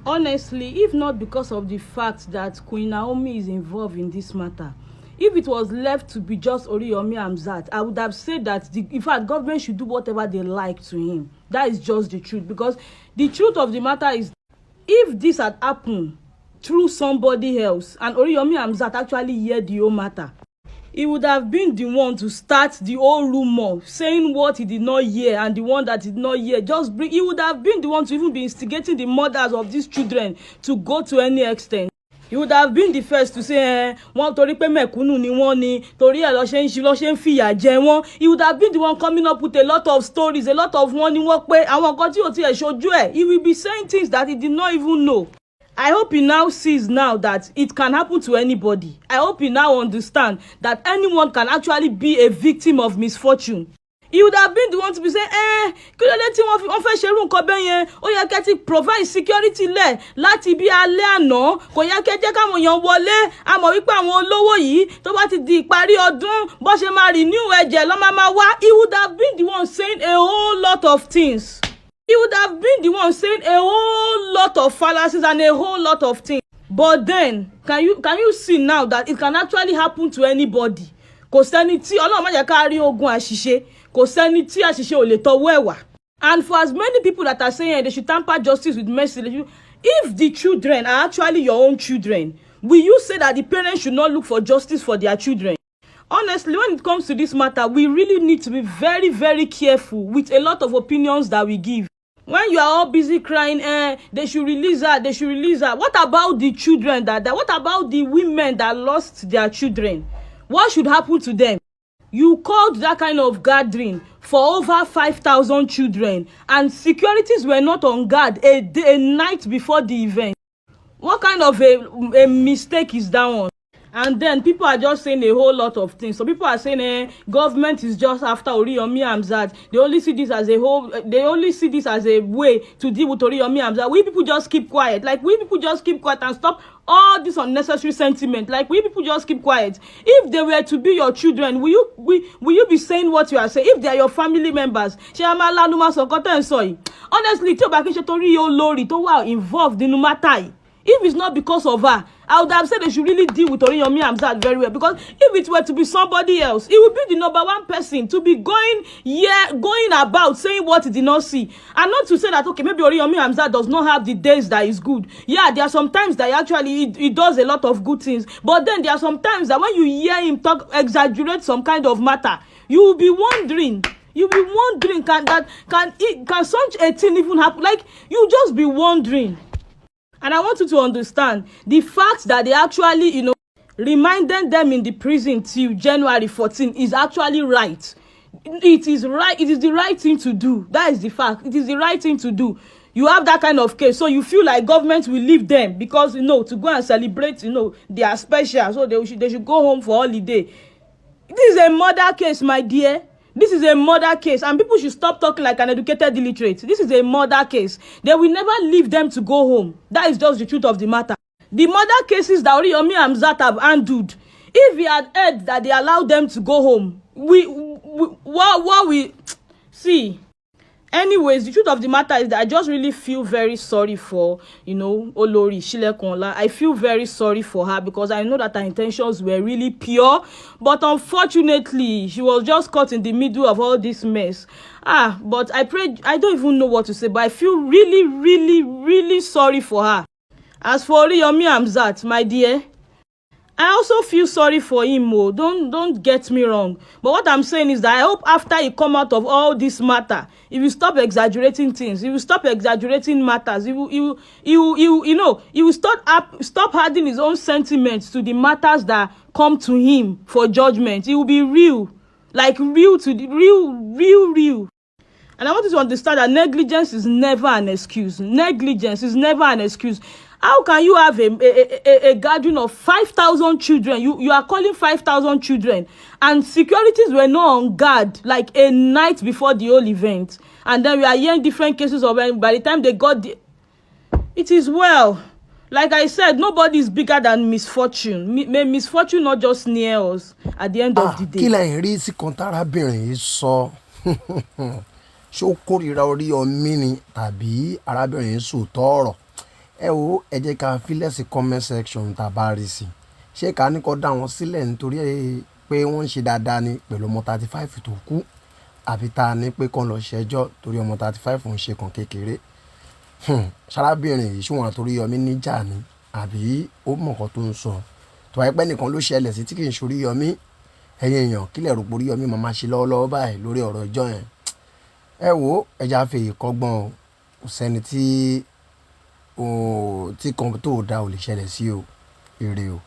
Honestly, if not because of the fact that Queen Naomi is involved in this matter, if it was left to be just ORIYOMIHAMZAT, I would have said that in fact government should do whatever they like to him. That is just the truth, because the truth of the matter is, if this had happened through somebody else and ORIYOMIHAMZAT actually heard the whole matter, he would have been the one to start the whole rumor, saying what he did not hear, and the one that did not hear he would have been the one to even be instigating the mothers of these children to go to any extent. He would have been the first to say wọ́n torí pé mẹ̀kúnnù ni wọ́n ni torí ẹ̀ lọ ṣe ń fìyà jẹ wọ́n. He would have been the one coming up with a lot of stories, a lot of wọ́n ni wọ́n pé àwọn nǹkan tí ò tiẹ̀ ṣojú ẹ̀. He will be saying things that he did not even know. I hope he now sees now that it can happen to anybody. I hope he now understands that anyone can actually be a victim of misfortune. He would have been the one to be saying, kí ló dé tí wọ́n fẹ́ ṣerú nǹkan bẹ́ẹ̀ yẹn, ó yẹ kẹ́ ti provide security lẹ̀ láti bí alẹ́ àná, kò yẹ kẹ́ jẹ́ káwọn èèyàn wọlé, a mọ̀ wípé àwọn olówó yìí tó bá ti di ìparí ọdún bó ṣe máa renew ẹ̀jẹ̀ ló máa wá. He would have been the one saying a whole lot of things. He would have been the one saying a whole lot of fallacies and a whole lot of things. But then, can you see now that it can actually happen to anybody? Kò sẹ́ni tí Ọlọ́run má jẹ́ ká rí ogun àṣìṣe, kò sẹ́ni tí àṣìṣe ò lè tọwọ́ ẹ̀ wá. And for as many people that are saying they should tamper justice with mercy, if the children are actually your own children, will you say that the parents should not look for justice for their children? Honestly, when it comes to this matter, we really need to be very, very careful with a lot of opinions that we give. When you are all busy crying, they should release her, they should release her. What about the children what about the women that lost their children? What should happen to them? You called that kind of gathering for over 5,000 children, and securities were not on guard a night before the event. What kind of a mistake is that one? And then people are just saying a whole lot of things. So people are saying government is just after ORIYOMIHAMZAT. They only see this as a way to deal with ORIYOMIHAMZAT. We people just keep quiet. Like, we people just keep quiet and stop all this unnecessary sentiment. Like, we people just keep quiet. If they were to be your children, will you be saying what you are saying? If they are your family members, honestly, tí o bá kí n ṣe torí olórí tó wà involved in matter, if it's not because of her, I would have said they should really deal with ORIYOMIHAMZAT very well. Because if it were to be somebody else, it would be the number one person to be going about saying what he did not see. And not to say that, okay, maybe ORIYOMIHAMZAT does not have the days that is good. Yeah, there are some times that actually he does a lot of good things. But then there are some times that when you hear him exaggerate some kind of matter, you will be wondering. You'll be wondering, can such a thing even happen? Like, you just be wondering. And I want you to understand the fact that they actually, reminded them in the prison till January 14 is actually right. It is right. It is the right thing to do. That is the fact. It is the right thing to do. You have that kind of case, so you feel like government will leave them because, to go and celebrate, they are special, so they should go home for holiday. This is a murder case, my dear. This is a murder case, and people should stop talking like an educated illiterate. This is a murder case. They will never leave them to go home. That is just the truth of the matter. The murder cases that ORIYOMIHAMZAT have handled, if we had heard that they allowed them to go home, what we see. Anyways, the truth of the matter is that I just really feel very sorry for, Olori Shilekunla. I feel very sorry for her because I know that her intentions were really pure. But unfortunately, she was just caught in the middle of all this mess. But I don't even know what to say, but I feel really, really, really sorry for her. As for ORIYOMIHAMZAT, my dear, I also feel sorry for him. Don't get me wrong. But what I'm saying is that I hope after he come out of all this matter, he will stop exaggerating things. He will stop exaggerating matters. He will stop adding his own sentiments to the matters that come to him for judgment. He will be real, like real to the real. And I want you to understand that negligence is never an excuse. Negligence is never an excuse. How can you have a gathering of 5,000 children? You are calling 5,000 children, and securities were not on guard like a night before the whole event. And then we are hearing different cases of when by the time they got it is well. Like I said, nobody is bigger than misfortune. May misfortune not just near us at the end of the day. Kí lẹ́yìn rí sí kan tárábìnrin yìí sọ? Ṣó kórìíra Oríyọmí ni tàbí arábìnrin yìí sòótọ́ ọ̀rọ̀? ẹ wo ẹ jẹ́ ká filẹ̀ sí comment section tá a bá rí sí ṣé ká ní kó dá wọn sílẹ̀ nítorí pé wọ́n ń ṣe dáadáa ni pẹ̀lú ọmọ 35 tó kú àbí tá a ní pé kán lọ ṣẹjọ́ torí ọmọ 35 ń ṣe kàn kékeré ṣarábìnrin yìí ṣùgbọ́n àti Oríyọmí níjà ni àbí ó mọ̀ nǹkan tó ń sọ tó wáyé pé nìkan ló ṣẹlẹ̀ sí tí kì í ṣe Oríyọmí ẹ̀yin èèyàn kílẹ̀ rò pé Oríyọmí máa ṣe lọ́wọ́lọ́wọ́ báyìí lórí ọ̀rọ̀ ìjọ yẹn ẹ wo ẹja fèyí kọ́gbọ́n o kò sẹ́ni tí kan tó dáa ò lè ṣẹlẹ̀ sí o èrè o.